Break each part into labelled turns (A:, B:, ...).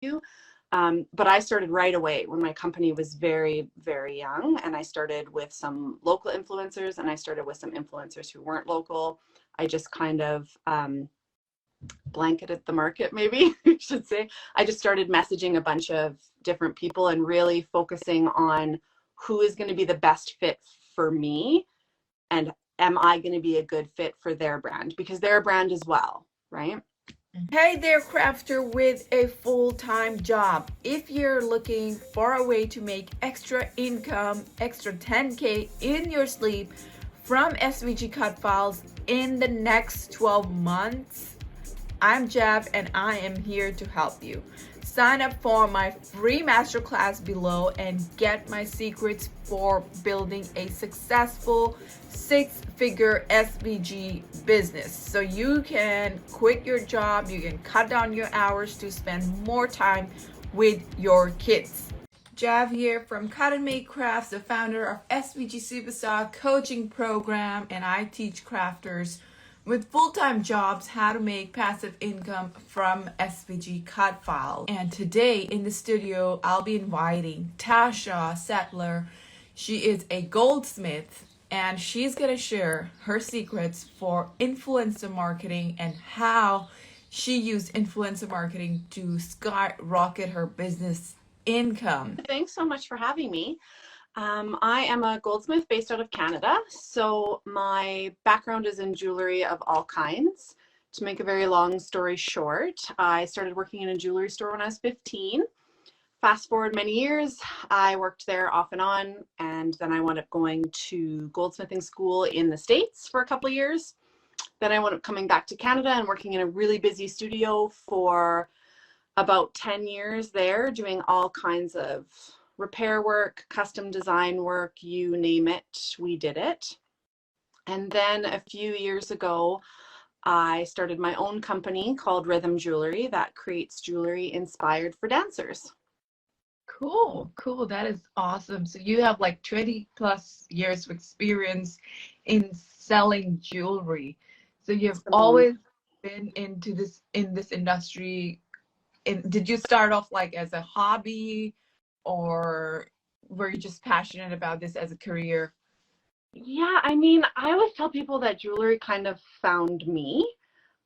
A: But I started right away when my company was very, very young. And I started with some local influencers and I started with some influencers who weren't local. I just kind of blanketed the market, maybe I should say. I just started messaging a bunch of different people and really focusing on who is going to be the best fit for me and am I going to be a good fit for their brand because they're a brand as well, right?
B: Hey there, crafter with a full-time job. If you're looking for a way to make extra income, extra 10K in your sleep from SVG cut files in the next 12 months, I'm Jeff and I am here to help you. Sign up for my free masterclass below and get my secrets for building a successful six-figure SVG business. So you can quit your job, you can cut down your hours to spend more time with your kids. Jav here from Cut and Make Crafts, the founder of SVG Superstar coaching program, and I teach crafters with full-time jobs how to make passive income from SVG cut files. And today in the studio, I'll be inviting Tasha Sattler. She is a goldsmith and she's gonna share her secrets for influencer marketing and how she used influencer marketing to skyrocket her business income.
A: Thanks so much for having me. I am a goldsmith based out of Canada. So my background is in jewelry of all kinds. To make a very long story short, I started working in a jewelry store when I was 15. Fast forward many years, I worked there off and on, and then I wound up going to goldsmithing school in the States for a couple of years. Then I wound up coming back to Canada and working in a really busy studio for about 10 years there, doing all kinds of repair work, custom design work, you name it, we did it. And then a few years ago, I started my own company called Rhythm Jewelry that creates jewelry inspired for dancers.
B: Cool. That is awesome. So you have like 20 plus years of experience in selling jewelry. So you've always been into this in this industry. Did you start off like as a hobby or were you just passionate about this as a career?
A: Yeah, I mean, I always tell people that jewelry kind of found me.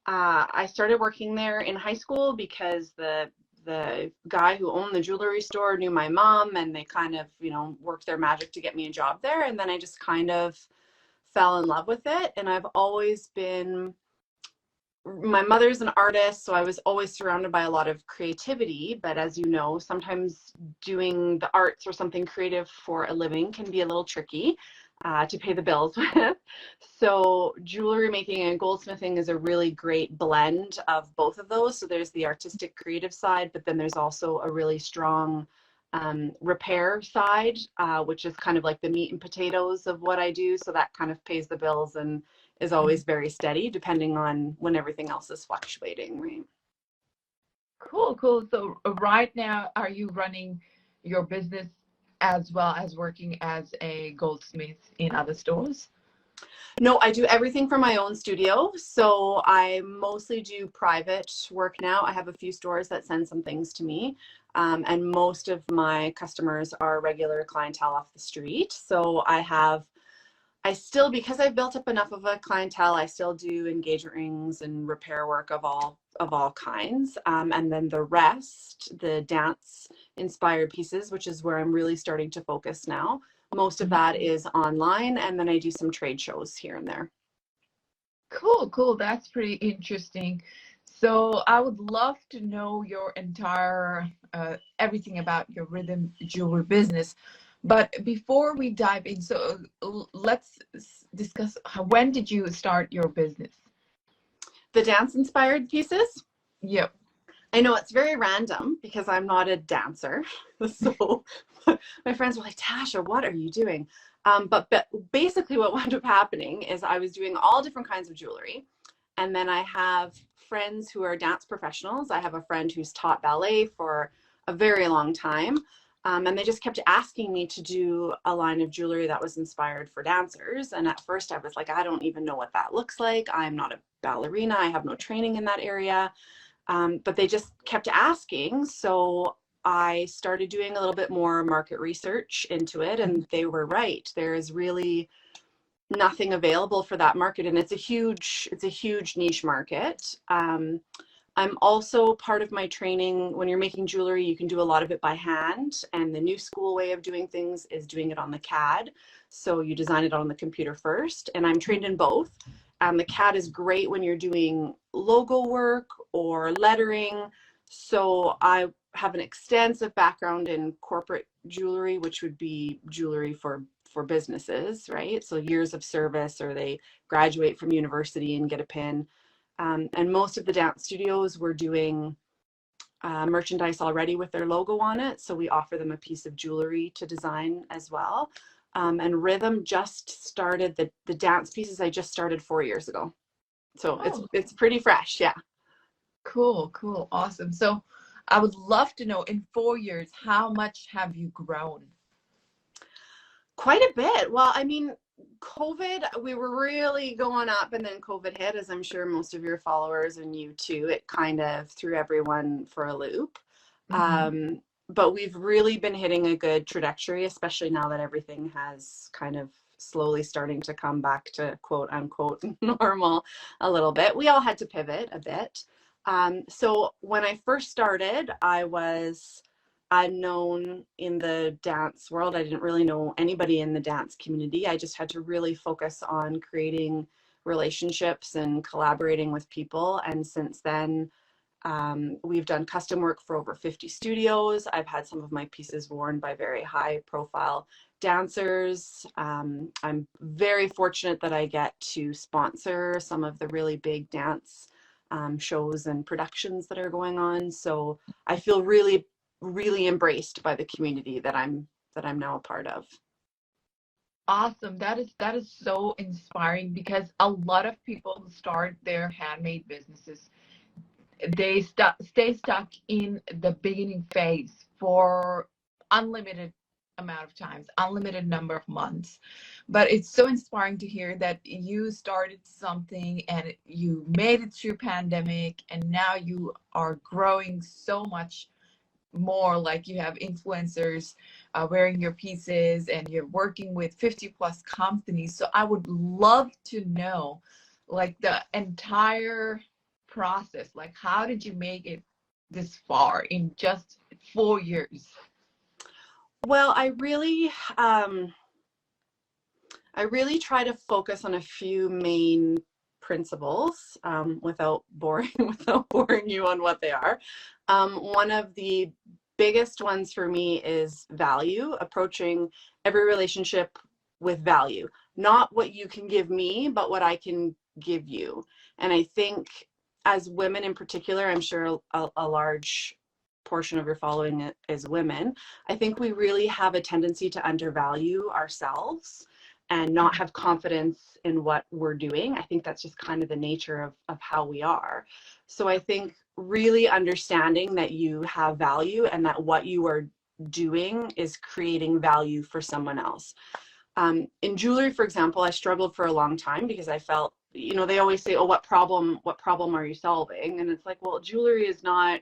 A: I started working there in high school because the guy who owned the jewelry store knew my mom and they kind of, worked their magic to get me a job there. And then I just kind of fell in love with it. And I've always been, my mother's an artist, so I was always surrounded by a lot of creativity. But as you know, sometimes doing the arts or something creative for a living can be a little tricky to pay the bills with. So jewelry making and goldsmithing is a really great blend of both of those. So there's the artistic creative side, but then there's also a really strong repair side, which is kind of like the meat and potatoes of what I do. So that kind of pays the bills and is always very steady depending on when everything else is fluctuating, right?
B: Cool. So right now, are you running your business as well as working as a goldsmith in other stores?
A: No, I do everything from my own studio. So I mostly do private work now. I have a few stores that send some things to me. And most of my customers are regular clientele off the street. So I still, because I've built up enough of a clientele, I still do engagement rings and repair work of all kinds. And then the rest, the dance inspired pieces, which is where I'm really starting to focus now. Most of that is online, and then I do some trade shows here and there.
B: Cool. That's pretty interesting. So I would love to know your entire everything about your rhythm jewelry business. But before we dive in, so let's discuss when did you start your business?
A: The dance inspired pieces,
B: Yep.
A: I know it's very random because I'm not a dancer. So my friends were like, Tasha, what are you doing? But basically what wound up happening is I was doing all different kinds of jewelry. And then I have friends who are dance professionals. I have a friend who's taught ballet for a very long time. And they just kept asking me to do a line of jewelry that was inspired for dancers. And at first I was like, I don't even know what that looks like. I'm not a ballerina. I have no training in that area. But they just kept asking. So I started doing a little bit more market research into it, and they were right. There is really nothing available for that market, and it's a huge niche market. I'm also part of my training. When you're making jewelry, you can do a lot of it by hand, and the new school way of doing things is doing it on the CAD. So you design it on the computer first, and I'm trained in both. The CAD is great when you're doing logo work or lettering. So I have an extensive background in corporate jewelry, which would be jewelry for businesses, right? So years of service, or they graduate from university and get a pin. And most of the dance studios were doing merchandise already with their logo on it. So we offer them a piece of jewelry to design as well. And Rhythm just started the dance pieces. I just started 4 years ago. So it's pretty fresh. Yeah.
B: Cool, cool, awesome. So I would love to know, in 4 years, how much have you grown?
A: Quite a bit. Well, I mean, COVID, we were really going up, and then COVID hit, as I'm sure most of your followers and you too. It kind of threw everyone for a loop. But we've really been hitting a good trajectory, especially now that everything has kind of slowly starting to come back to quote unquote normal a little bit. We all had to pivot a bit. So when I first started, I was unknown in the dance world. I didn't really know anybody in the dance community. I just had to really focus on creating relationships and collaborating with people. And since then, we've done custom work for over 50 studios. I've had some of my pieces worn by very high profile dancers. I'm very fortunate that I get to sponsor some of the really big dance shows and productions that are going on. So I feel really, really embraced by the community that I'm now a part of.
B: Awesome. That is so inspiring, because a lot of people start their handmade businesses, they stay stuck in the beginning phase for unlimited amount of times, unlimited number of months. But it's so inspiring to hear that you started something and you made it through pandemic, and now you are growing so much more. Like, you have influencers wearing your pieces, and you're working with 50 plus companies. So I would love to know, like, the entire process. Like, how did you make it this far in just 4 years?
A: Well, I really try to focus on a few main principles, without boring without boring you on what they are. One of the biggest ones for me is value, approaching every relationship with value, not what you can give me, but what I can give you. And I think, as women in particular, I'm sure a large portion of your following is women. I think we really have a tendency to undervalue ourselves and not have confidence in what we're doing. I think that's just kind of the nature of how we are. So I think really understanding that you have value, and that what you are doing is creating value for someone else. In jewelry, for example, I struggled for a long time because I felt, they always say, oh, what problem are you solving? And it's like, well, jewelry is not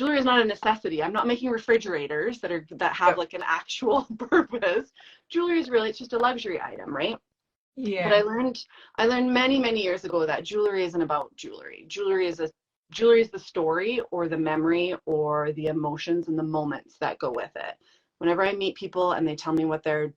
A: a necessity. I'm not making refrigerators that have like an actual purpose. Jewelry is really, it's just a luxury item, right?
B: Yeah.
A: But I learned many, many years ago that jewelry isn't about jewelry. Jewelry is the story, or the memory, or the emotions and the moments that go with it. Whenever I meet people and they tell me what I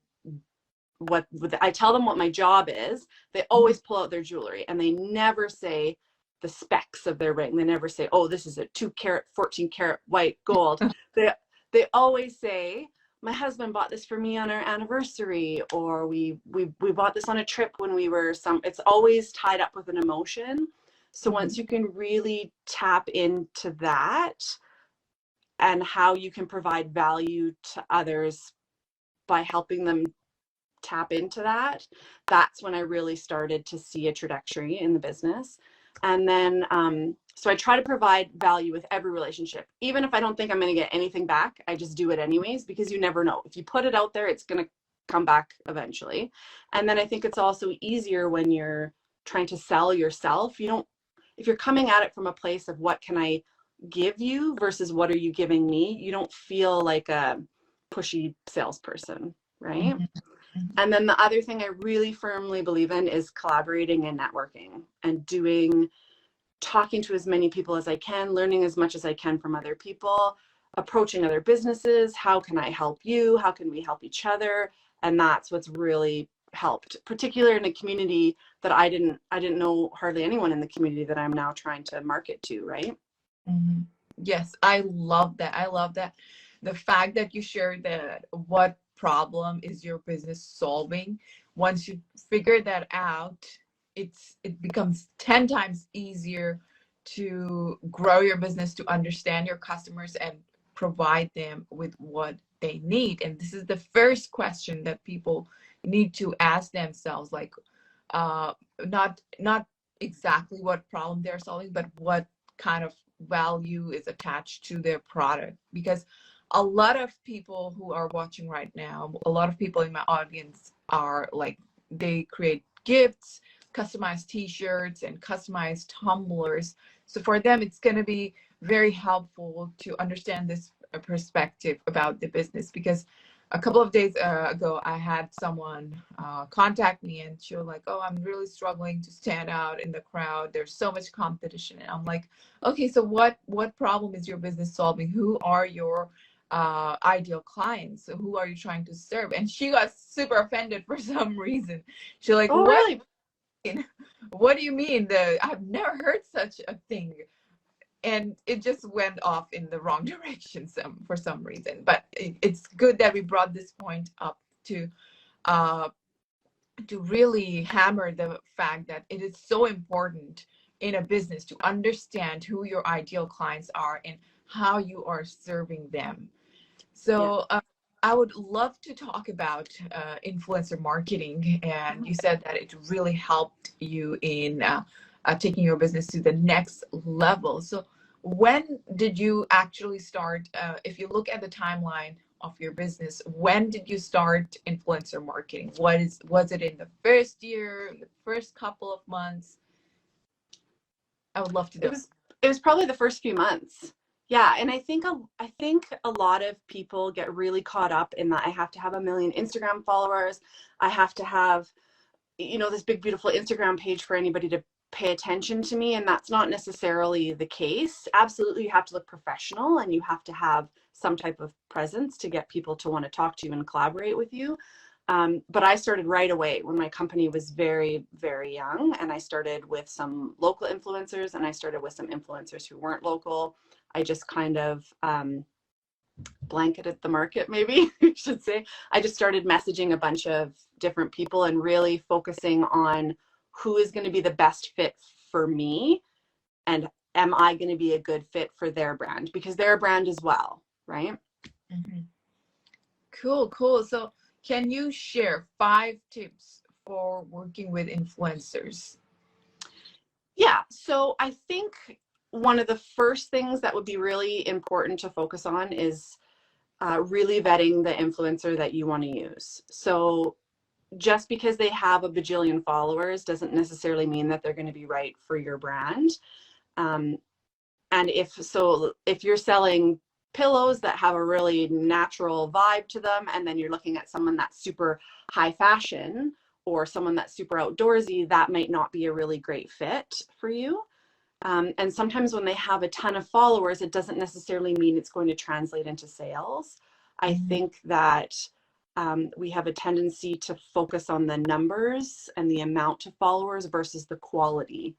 A: tell them what my job is, they always pull out their jewelry, and they never say the specs of their ring. They never say, oh, this is a 2 carat, 14 karat white gold. They always say, my husband bought this for me on our anniversary, or we bought this on a trip when we were it's always tied up with an emotion. So once you can really tap into that, and how you can provide value to others by helping them tap into that, that's when I really started to see a trajectory in the business. And then so I try to provide value with every relationship. Even if I don't think I'm going to get anything back, I just do it anyways, because you never know. If you put it out there, it's going to come back eventually. And then I think it's also easier when you're trying to sell yourself. if you're coming at it from a place of what can I give you versus what are you giving me, you don't feel like a pushy salesperson, right?
B: Mhm.
A: And then the other thing I really firmly believe in is collaborating and networking and talking to as many people as I can, learning as much as I can from other people, approaching other businesses. How can I help you? How can we help each other? And that's what's really helped, particularly in a community that I didn't know hardly anyone in the community that I'm now trying to market to, right?
B: Mhm. Yes, I love that. I love that. The fact that you shared that what problem is your business solving, once you figure that out, it becomes 10 times easier to grow your business, to understand your customers and provide them with what they need. And this is the first question that people need to ask themselves, like uh not exactly what problem they're solving, but what kind of value is attached to their product. Because a lot of people who are watching right now, a lot of people in my audience are like, they create gifts, customized t-shirts and customized tumblers. So for them it's going to be very helpful to understand this perspective about the business. Because a couple of days ago I had someone contact me, and she was like, oh, I'm really struggling to stand out in the crowd, there's so much competition. And I'm like, okay, so what problem is your business solving? Who are your ideal clients? So who are you trying to serve? And she got super offended for some reason. She's like,
A: Oh, really?
B: what do you mean? I've never heard such a thing. And it just went off in the wrong direction for some reason. But it's good that we brought this point up uh, to really hammer the fact that it is so important in a business to understand who your ideal clients are and how you are serving them.
A: Yeah.
B: So I would love to talk about influencer marketing. And you said that it really helped you in taking your business to the next level. So when did you actually start? If you look at the timeline of your business, when did you start influencer marketing? Was it in the first year, the first couple of months? I would love to
A: It
B: know.
A: was it was probably the first few months. Yeah, and I think a lot of people get really caught up in that I have to have a million Instagram followers. I have to have, this big beautiful Instagram page for anybody to pay attention to me, and that's not necessarily the case. Absolutely, you have to look professional and you have to have some type of presence to get people to want to talk to you and collaborate with you. But I started right away when my company was very, very young, and I started with some local influencers and I started with some influencers who weren't local. I just kind of blanketed the market, maybe I should say. I just started messaging a bunch of different people and really focusing on who is going to be the best fit for me, and am I going to be a good fit for their brand, because they're a brand as well, right?
B: Mhm. Cool, cool. So, can you share 5 tips for working with influencers?
A: Yeah, so I think one of the first things that would be really important to focus on is really vetting the influencer that you want to use. So just because they have a bajillion followers doesn't necessarily mean that they're going to be right for your brand. Um, and if you're selling pillows that have a really natural vibe to them, and then you're looking at someone that's super high fashion or someone that's super outdoorsy, that might not be a really great fit for you. And sometimes when they have a ton of followers, it doesn't necessarily mean it's going to translate into sales. I
B: Mhm.
A: think that we have a tendency to focus on the numbers and the amount of followers versus the quality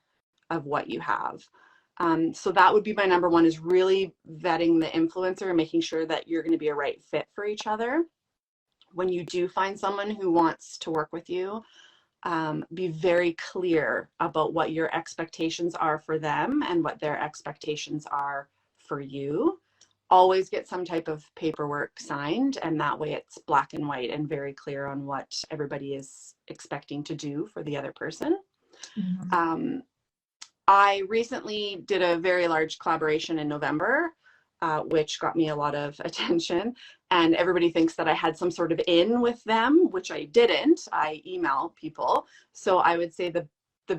A: of what you have. So that would be my number one, is really vetting the influencer and making sure that you're going to be a right fit for each other. When you do find someone who wants to work with you, be very clear about what your expectations are for them and what their expectations are for you. Always get some type of paperwork signed, and that way it's black and white and very clear on what everybody is expecting to do for the other person.
B: Mhm.
A: Um, I recently did a very large collaboration in November, which got me a lot of attention. And everybody thinks that I had some sort of in with them, which I didn't. I email people. So I would say the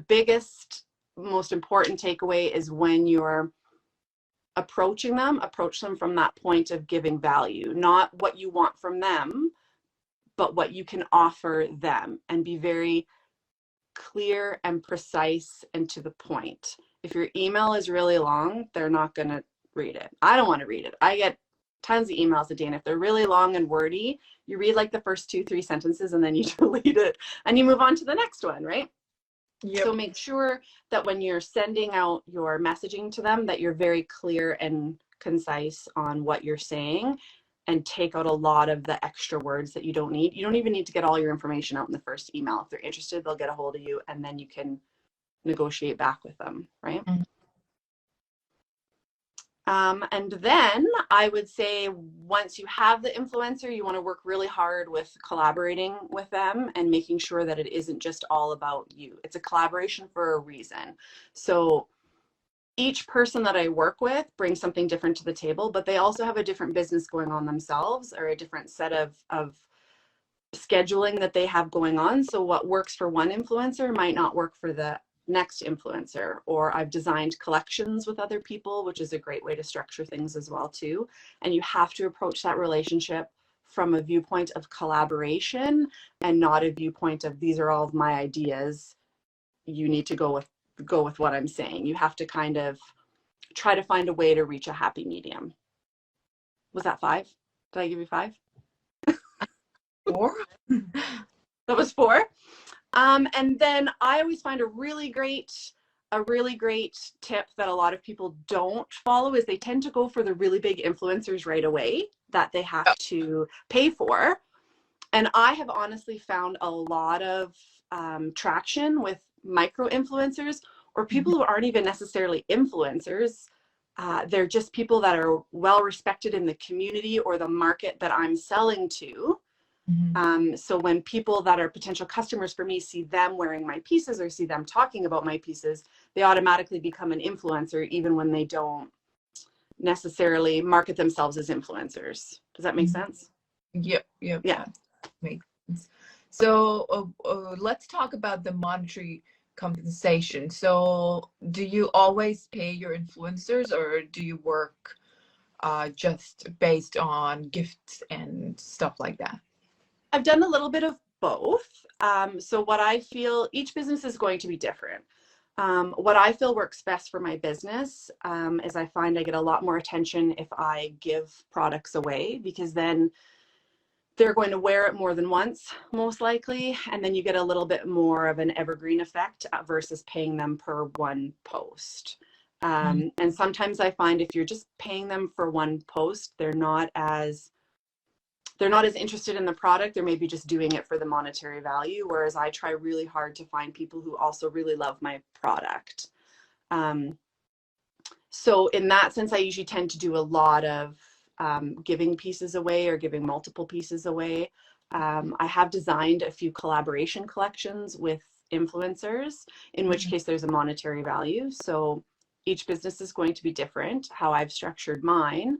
A: biggest most important takeaway is when you're approaching them, approach them from that point of giving value, not what you want from them, but what you can offer them, and be very clear and precise and to the point. If your email is really long, they're not going to read it. I don't want to read it. I get tons of emails a day, and if they're really long and wordy, you read like the first 2-3 sentences and then you delete it and you move on to the next one, right?
B: Yep.
A: So make sure that when you're sending out your messaging to them, that you're very clear and concise on what you're saying, and take out a lot of the extra words that you don't need. You don't even need to get all your information out in the first email. If they're interested, they'll get a hold of you, and then you can negotiate back with them, right?
B: Mm-hmm.
A: And then I would say once you have the influencer, you want to work really hard with collaborating with them and making sure that it isn't just all about you. It's a collaboration for a reason. So each person that I work with brings something different to the table, but they also have a different business going on themselves, or a different set of scheduling that they have going on. So what works for one influencer might not work for the next influencer. Or I've designed collections with other people, which is a great way to structure things as well too. And you have to approach that relationship from a viewpoint of collaboration, and not a viewpoint of these are all of my ideas, you need to go with what I'm saying. You have to kind of try to find a way to reach a happy medium. Was that 5? Did I give you 5?
B: 4.
A: That was 4. And then I always find a really great tip that a lot of people don't follow is they tend to go for the really big influencers right away that they have to pay for. And I have honestly found a lot of traction with micro influencers, or people who aren't even necessarily influencers. They're just people that are well respected in the community or the market that I'm selling to. So when people that are potential customers for me see them wearing my pieces or see them talking about my pieces, they automatically become an influencer, even when they don't necessarily market themselves as influencers. Does that make sense?
B: Yep.
A: Yeah.
B: Makes sense. So let's talk about the monetary compensation. So do you always pay your influencers, or do you work just based on gifts and stuff like that?
A: I've done a little bit of both. So what I feel, each business is going to be different. What I feel works best for my business is I find I get a lot more attention if I give products away, because then they're going to wear it more than once, most likely. And then you get a little bit more of an evergreen effect versus paying them per one post. And sometimes I find if you're just paying them for one post, they're not as interested in the product. They're maybe just doing it for the monetary value. Whereas I try really hard to find people who also really love my product. So in that sense, I usually tend to do a lot of giving pieces away or giving multiple pieces away. I have designed a few collaboration collections with influencers, in which case there's a monetary value. So each business is going to be different. How I've structured mine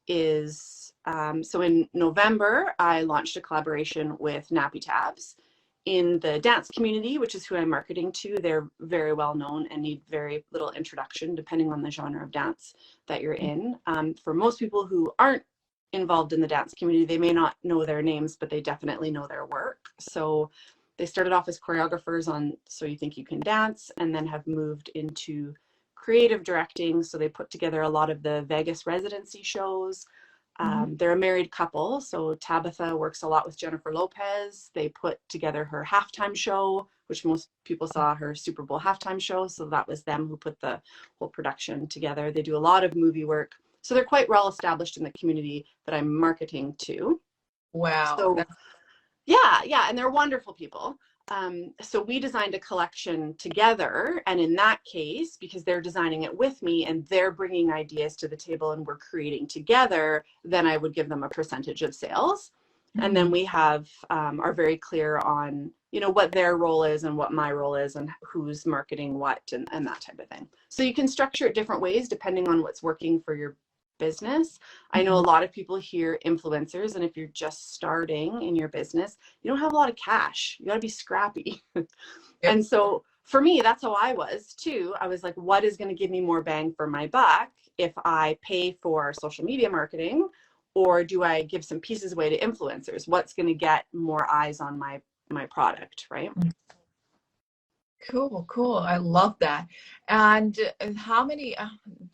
A: is, so in November, I launched a collaboration with Nappy Tabs. In the dance community, which is who I'm marketing to, they're very well known and need very little introduction depending on the genre of dance that you're in. For most people who aren't involved in the dance community, they may not know their names, but they definitely know their work. So they started off as choreographers on So You Think You Can Dance, and then have moved into creative directing. So they put together a lot of the Vegas residency shows. They're a married couple. So Tabitha works a lot with Jennifer Lopez. They put together her halftime show, which most people saw her Super Bowl halftime show. So that was them who put the whole production together. They do a lot of movie work. So they're quite well established in the community that I'm marketing to.
B: Wow.
A: So yeah. And they're wonderful people. So we designed a collection together, and in that case, because they're designing it with me and they're bringing ideas to the table and we're creating together, then I would give them a percentage of sales. And then we have are very clear on, what their role is and what my role is and who's marketing what and that type of thing. So you can structure it different ways depending on what's working for your business. I know a lot of people hear influencers, and if you're just starting in your business, you don't have a lot of cash. You got to be scrappy. And so for me, that's how I was too. I was like, what is going to give me more bang for my buck if I pay for social media marketing, or do I give some pieces away to influencers? What's going to get more eyes on my product, right?
B: Cool, cool. I love that. And how many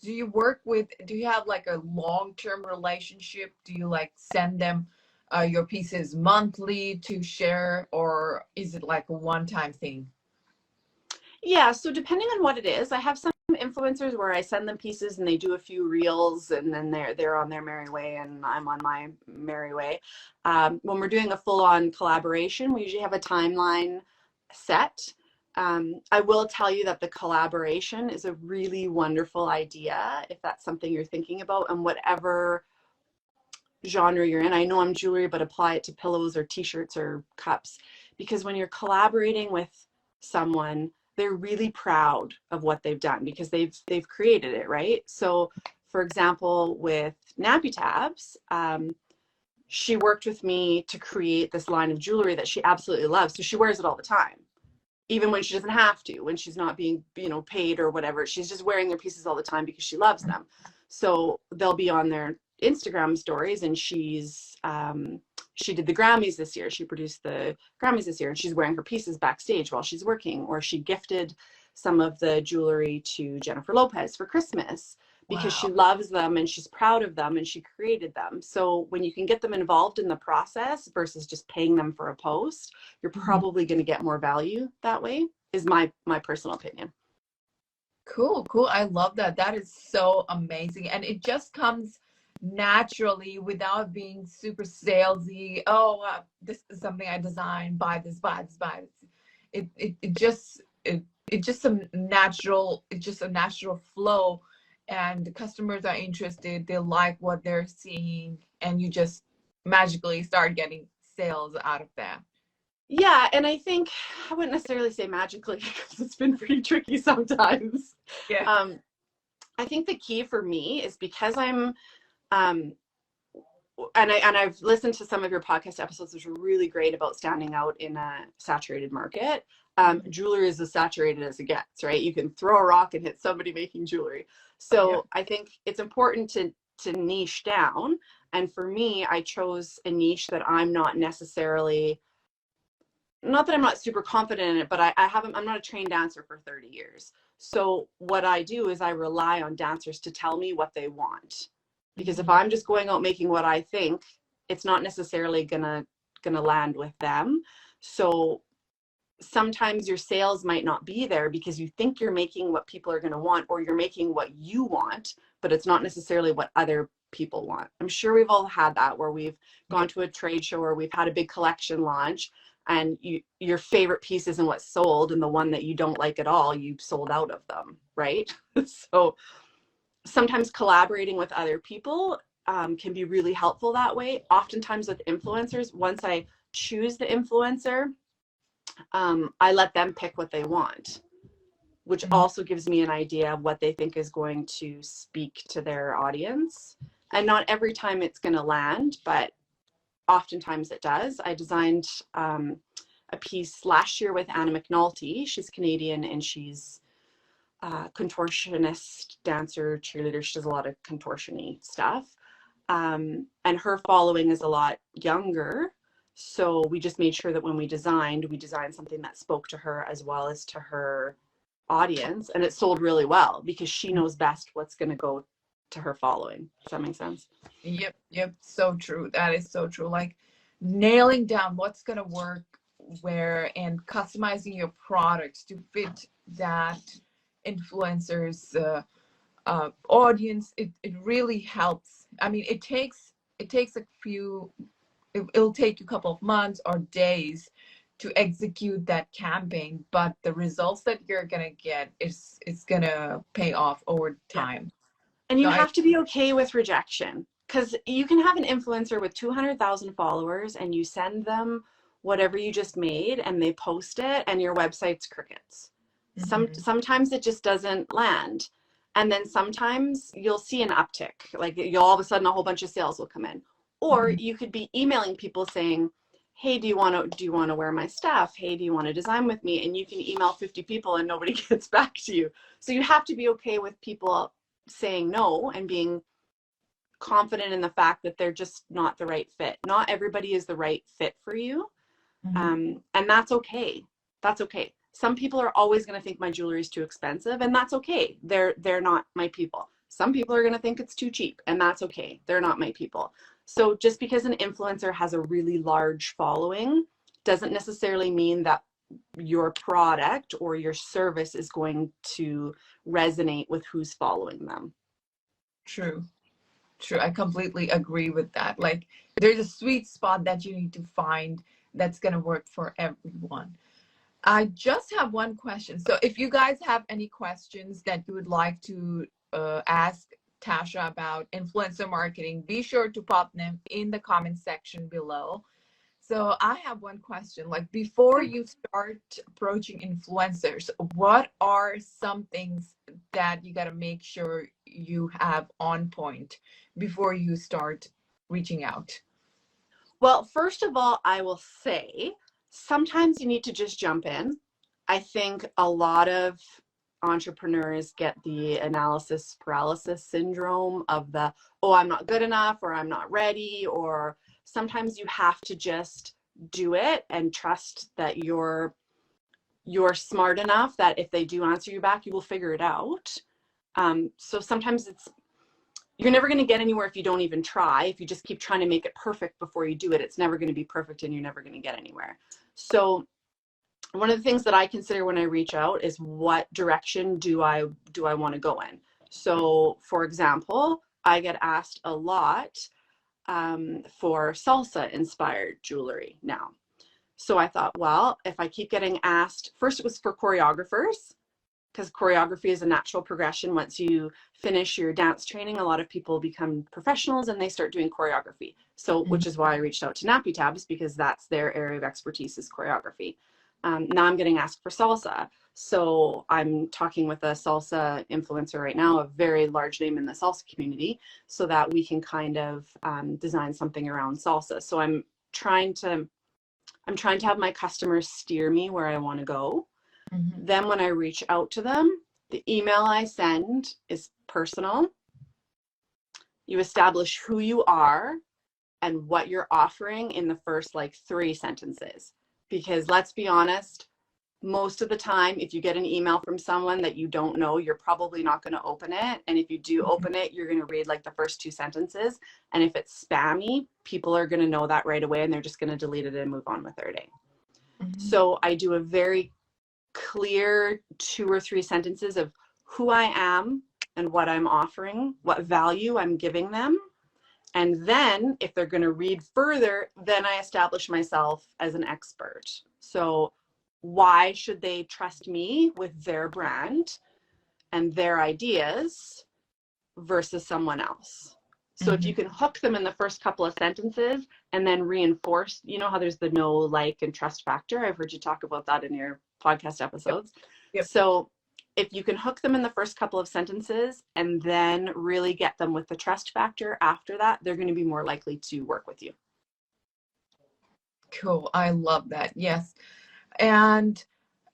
B: do you work with? Do you have like a long-term relationship? Do you like send them your pieces monthly to share, or is it like a one-time thing?
A: Yeah, so depending on what it is, I have some influencers where I send them pieces and they do a few reels, and then they're on their merry way and I'm on my merry way. When we're doing a full-on collaboration, we usually have a timeline set. I will tell you that the collaboration is a really wonderful idea if that's something you're thinking about, and whatever genre you're in. I know I'm jewelry, but apply it to pillows or t-shirts or cups, because when you're collaborating with someone, they're really proud of what they've done because they've created it, right? So for example, with Nappy Tabs, she worked with me to create this line of jewelry that she absolutely loves. So she wears it all the time, even when she doesn't have to, when she's not being, paid or whatever. She's just wearing their pieces all the time because she loves them. So they'll be on their Instagram stories, and she did the Grammys this year. She produced the Grammys this year, and she's wearing her pieces backstage while she's working. Or she gifted some of the jewelry to Jennifer Lopez for Christmas because she loves them and she's proud of them and she created them. So when you can get them involved in the process versus just paying them for a post, you're probably going to get more value that way, is my personal opinion.
B: Cool, cool. I love that. That is so amazing. And it just comes naturally without being super salesy. Oh, this is something I designed. Buy this, buy this, buy this. It just it's just a natural flow, and the customers are interested. They like what they're seeing, and you just magically start getting sales out of that.
A: Yeah, and I think I wouldn't necessarily say magically because it's been pretty tricky sometimes.
B: Yeah.
A: I think the key for me is because I'm um, and I've listened to some of your podcast episodes, which are really great about standing out in a saturated market. Jewelry is as saturated as it gets, right? You can throw a rock and hit somebody making jewelry. So I think it's important to niche down. And for me, I chose a niche that I'm not necessarily, not that I'm not super confident in it, but I'm not a trained dancer for 30 years. So what I do is I rely on dancers to tell me what they want. Because if I'm just going out making what I think, it's not necessarily gonna land with them. So sometimes your sales might not be there because you think you're making what people are gonna want, or you're making what you want, but it's not necessarily what other people want. I'm sure we've all had that, where we've gone to a trade show or we've had a big collection launch, and your favorite piece isn't what's sold, and the one that you don't like at all, you've sold out of them, right? So sometimes collaborating with other people can be really helpful that way. Oftentimes with influencers, once I choose the influencer, I let them pick what they want, which also gives me an idea of what they think is going to speak to their audience. And not every time it's going to land, but oftentimes it does. I designed a piece last year with Anna McNulty. She's Canadian, and she's contortionist, dancer, cheerleader. She does a lot of contortion-y stuff. And her following is a lot younger. So we just made sure that when we designed something that spoke to her as well as to her audience. And it sold really well because she knows best what's going to go to her following. Does that make sense?
B: Yep. So true. That is so true. Like nailing down what's going to work where, and customizing your products to fit that influencers audience, it really helps. I mean, it'll take you a couple of months or days to execute that campaign, but the results that you're gonna get is gonna pay off over time.
A: And you have to be okay with rejection, because you can have an influencer with 200,000 followers and you send them whatever you just made and they post it and your website's crickets. Sometimes it just doesn't land. And then sometimes you'll see an uptick, like you'll all of a sudden a whole bunch of sales will come in. Or you could be emailing people saying, hey, do you want to wear my stuff? Hey, do you want to design with me? And you can email 50 people and nobody gets back to you. So you have to be okay with people saying no and being confident in the fact that they're just not the right fit. Not everybody is the right fit for you. And that's okay. That's okay. Some people are always going to think my jewelry is too expensive, and that's okay. They're not my people. Some people are going to think it's too cheap, and that's okay. They're not my people. So just because an influencer has a really large following doesn't necessarily mean that your product or your service is going to resonate with who's following them.
B: True. True. I completely agree with that. Like, there's a sweet spot that you need to find that's going to work for everyone. I just have one question. So if you guys have any questions that you would like to ask Tasha about influencer marketing, be sure to pop them in the comment section below. So I have one question. Like, before you start approaching influencers, what are some things that you got to make sure you have on point before you start reaching out?
A: Well, first of all, I will say sometimes you need to just jump in. I think a lot of entrepreneurs get the analysis paralysis syndrome of the, oh, I'm not good enough, or I'm not ready, or sometimes you have to just do it and trust that you're smart enough that if they do answer you back, you will figure it out. So sometimes you're never going to get anywhere if you don't even try. If you just keep trying to make it perfect before you do it, it's never going to be perfect and you're never going to get anywhere. So one of the things that I consider when I reach out is, what direction do I want to go in? So for example, I get asked a lot for salsa inspired jewelry now. So I thought, well, if I keep getting asked, first it was for choreographers, because choreography is a natural progression. Once you finish your dance training, a lot of people become professionals and they start doing choreography. So, which is why I reached out to Nappy Tabs, because that's their area of expertise, is choreography. Now I'm getting asked for salsa. So I'm talking with a salsa influencer right now, a very large name in the salsa community, so that we can kind of design something around salsa. So I'm trying to have my customers steer me where I want to go. Then when I reach out to them, the email I send is personal. You establish who you are and what you're offering in the first 3 sentences. Because let's be honest, most of the time, if you get an email from someone that you don't know, you're probably not going to open it. And if you do open it, you're going to read the first 2 sentences. And if it's spammy, people are going to know that right away and they're just going to delete it and move on with their day. So I do a very clear 2 or 3 sentences of who I am and what I'm offering, what value I'm giving them. And then if they're going to read further, then I establish myself as an expert. So why should they trust me with their brand and their ideas versus someone else? So if you can hook them in the first couple of sentences and then reinforce, you know how there's the know, like, and trust factor. I've heard you talk about that in your podcast episodes.
B: Yep.
A: So if you can hook them in the first couple of sentences and then really get them with the trust factor after that, they're going to be more likely to work with you.
B: Cool. I love that. Yes. And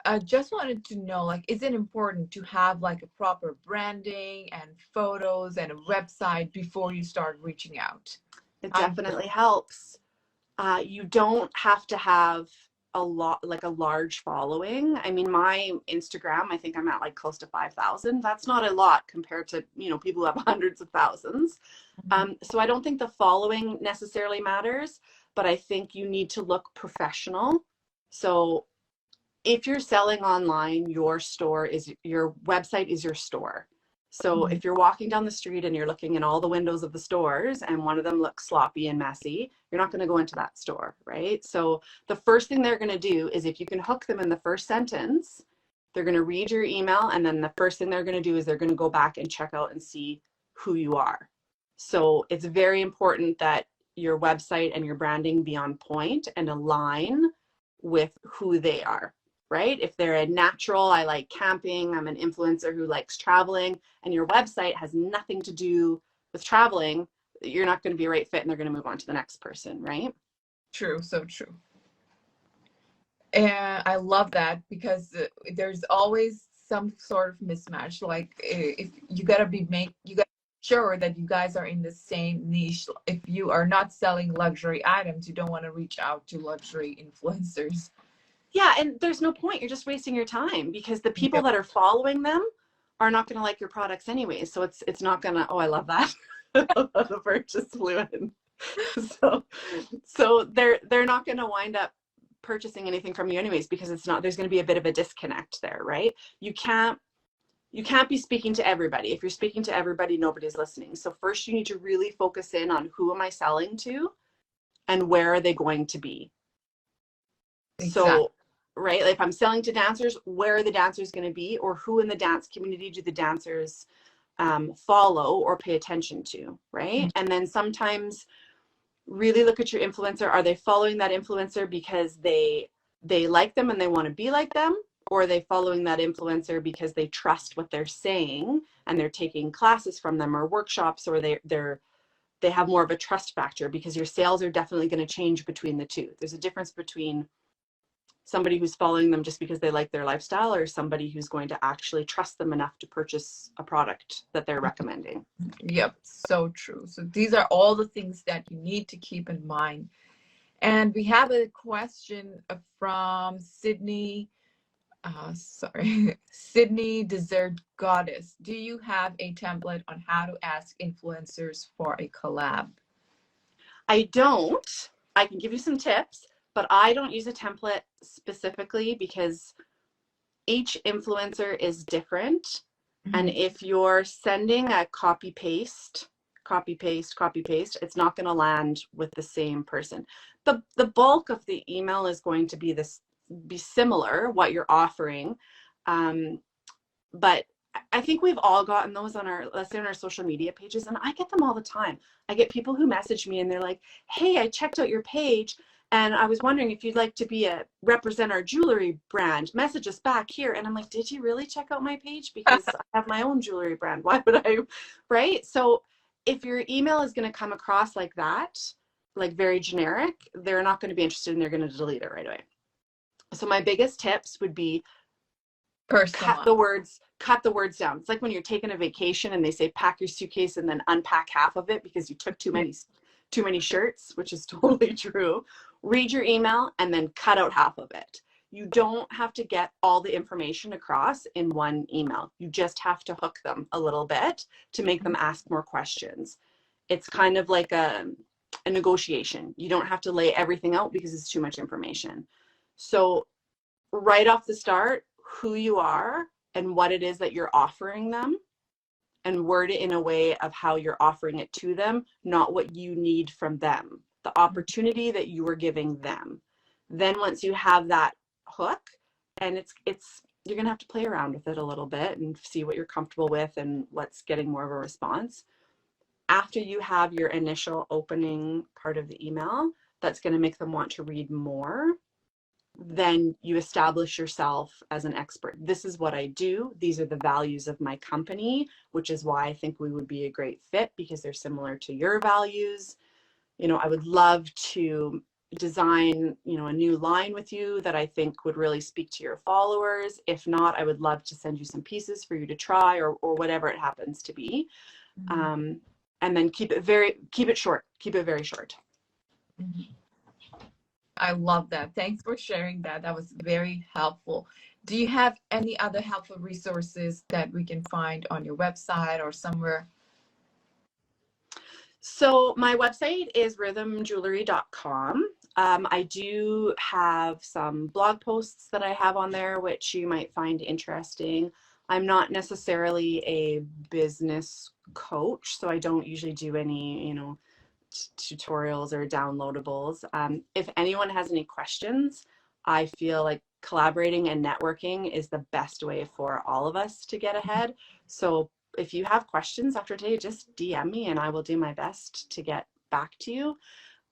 B: I just wanted to know, is it important to have a proper branding and photos and a website before you start reaching out?
A: It definitely helps. You don't have to have a large following. I mean, my Instagram, I think I'm at close to 5,000. That's not a lot compared to, people who have hundreds of thousands. So I don't think the following necessarily matters, but I think you need to look professional. So if you're selling online, your website is your store. So if you're walking down the street and you're looking in all the windows of the stores and one of them looks sloppy and messy, you're not going to go into that store, right? So the first thing they're going to do is, if you can hook them in the first sentence, they're going to read your email, and then the first thing they're going to do is they're going to go back and check out and see who you are. So it's very important that your website and your branding be on point and align with who they are. Right? If they're a natural, I like camping, I'm an influencer who likes traveling, and your website has nothing to do with traveling, you're not going to be a right fit and they're going to move on to the next person, right?
B: True. So true. And I love that because there's always some sort of mismatch. Like if you gotta you gotta be sure that you guys are in the same niche. If you are not selling luxury items, you don't want to reach out to luxury influencers.
A: Yeah, and there's no point. You're just wasting your time because the people
B: Yep.
A: that are following them are not going to like your products anyways. So it's not going to, oh, I love that. The bird just flew in. So they're not going to wind up purchasing anything from you anyways because it's not, there's going to be a bit of a disconnect there, right? You can't be speaking to everybody. If you're speaking to everybody, nobody's listening. So first you need to really focus in on who am I selling to and where are they going to be.
B: Exactly.
A: So, right, like if I'm selling to dancers, where are the dancers going to be, or who in the dance community do the dancers follow or pay attention to, right? And then sometimes really look at your influencer. Are they following that influencer because they like them and they want to be like them, or are they following that influencer because they trust what they're saying and they're taking classes from them or workshops, or they have more of a trust factor? Because your sales are definitely going to change between the two. There's a difference between somebody who's following them just because they like their lifestyle or somebody who's going to actually trust them enough to purchase a product that they're recommending.
B: Yep, so true. So these are all the things that you need to keep in mind. And we have a question from Sydney. Sorry, Sydney Dessert Goddess. Do you have a template on how to ask influencers for a collab?
A: I don't. I can give you some tips, but I don't use a template specifically because each influencer is different. And if you're sending a copy paste, it's not going to land with the same person. The bulk of the email is going to be similar, what you're offering. But I think we've all gotten those on our, let's say on our social media pages, and I get them all the time. I get people who message me and they're like, hey, I checked out your page and I was wondering if you'd like to represent our jewelry brand, message us back here. And I'm like, did you really check out my page? Because I have my own jewelry brand. Why would I, right? So if your email is going to come across like that, like very generic, they're not going to be interested and they're going to delete it right away. So my biggest tips would be cut
B: Personal.
A: the words down. It's like when you're taking a vacation and they say pack your suitcase and then unpack half of it because you took too many shirts, which is totally true. Read your email and then cut out half of it. You don't have to get all the information across in one email. You just have to hook them a little bit to make them ask more questions. It's kind of like a negotiation. You don't have to lay everything out because it's too much information. So right off the start, who you are and what it is that you're offering them, and word it in a way of how you're offering it to them, not what you need from them, the opportunity that you are giving them. Then once you have that hook, and it's you're going to have to play around with it a little bit and see what you're comfortable with and what's getting more of a response. After you have your initial opening part of the email, that's going to make them want to read more. Then you establish yourself as an expert. This is what I do. These are the values of my company, which is why I think we would be a great fit because they're similar to your values. I would love to design, a new line with you that I think would really speak to your followers. If not, I would love to send you some pieces for you to try or whatever it happens to be. And then keep it short. Keep it very short.
B: I love that. Thanks for sharing that. That was very helpful. Do you have any other helpful resources that we can find on your website or somewhere?
A: So my website is rhythmjewelry.com. I do have some blog posts that I have on there, which you might find interesting. I'm not necessarily a business coach, so I don't usually do any, tutorials or downloadables. If anyone has any questions, I feel like collaborating and networking is the best way for all of us to get ahead. So if you have questions after today, just DM me and I will do my best to get back to you.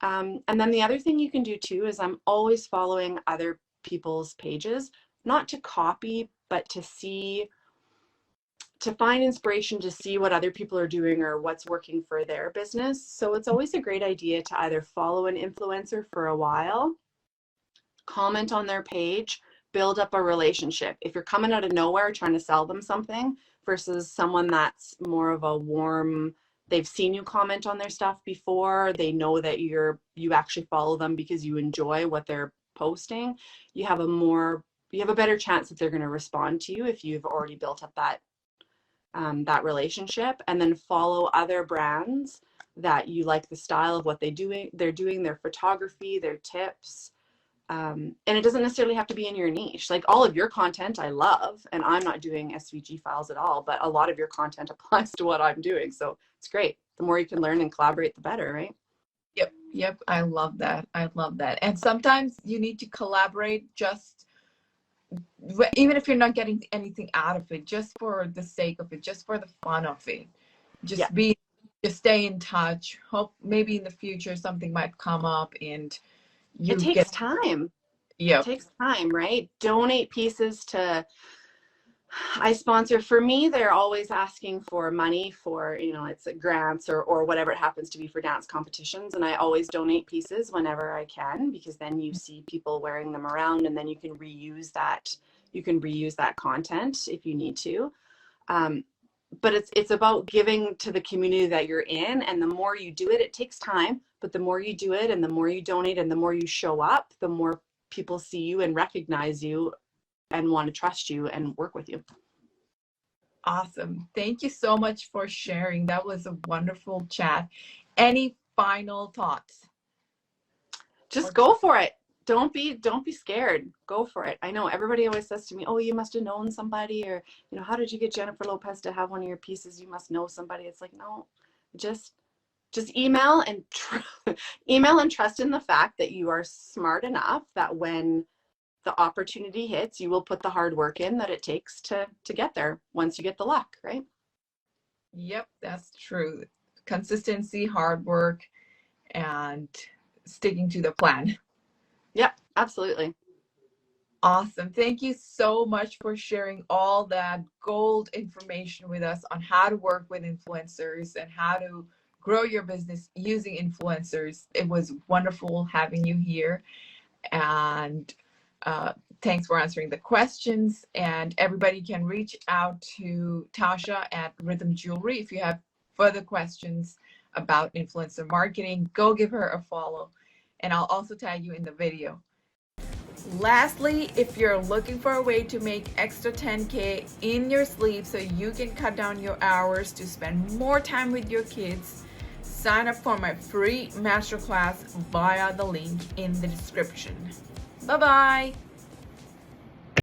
A: And then the other thing you can do too is I'm always following other people's pages, not to copy, but to find inspiration to see what other people are doing or what's working for their business. So it's always a great idea to either follow an influencer for a while comment on their page, build up a relationship. If you're coming out of nowhere trying to sell them something versus someone that's more of a warm, they've seen you comment on their stuff before, they know that you actually follow them because you enjoy what they're posting, you have a better chance that they're going to respond to you if you've already built up that relationship. And then follow other brands that you like the style of what they're doing, their photography, their tips. And it doesn't necessarily have to be in your niche. Like all of your content I love, and I'm not doing SVG files at all, but a lot of your content applies to what I'm doing. So it's great. The more you can learn and collaborate, the better, right?
B: Yep. I love that. And sometimes you need to collaborate just even if you're not getting anything out of it, just for the sake of it, just for the fun of it.
A: Yeah.
B: Just stay in touch. Hope maybe in the future something might come up and
A: It takes time.
B: Yep.
A: It takes time, right? Donate pieces to, I sponsor, for me, they're always asking for money for, it's grants or whatever it happens to be for dance competitions. And I always donate pieces whenever I can, because then you see people wearing them around and then you can reuse that. You can reuse that content if you need to. But it's about giving to the community that you're in. And the more you do it, it takes time, but the more you do it and the more you donate and the more you show up, the more people see you and recognize you and want to trust you and work with you.
B: Awesome. Thank you so much for sharing. That was a wonderful chat. Any final thoughts?
A: Just go for it. Don't be scared. Go for it. I know everybody always says to me, "Oh, you must have known somebody," or, "How did you get Jennifer Lopez to have one of your pieces? You must know somebody." It's like, no, just email and email and trust in the fact that you are smart enough that when the opportunity hits, you will put the hard work in that it takes to get there once you get the luck, right?
B: Yep, that's true. Consistency, hard work, and sticking to the plan.
A: Yep, absolutely.
B: Awesome. Thank you so much for sharing all that gold information with us on how to work with influencers and how to grow your business using influencers. It was wonderful having you here. And thanks for answering the questions. And everybody can reach out to Tasha at Rhythm Jewelry if you have further questions about influencer marketing. Go give her a follow, and I'll also tag you in the video. Lastly, if you're looking for a way to make extra 10K in your sleep so you can cut down your hours to spend more time with your kids, sign up for my free masterclass via the link in the description. Bye-bye.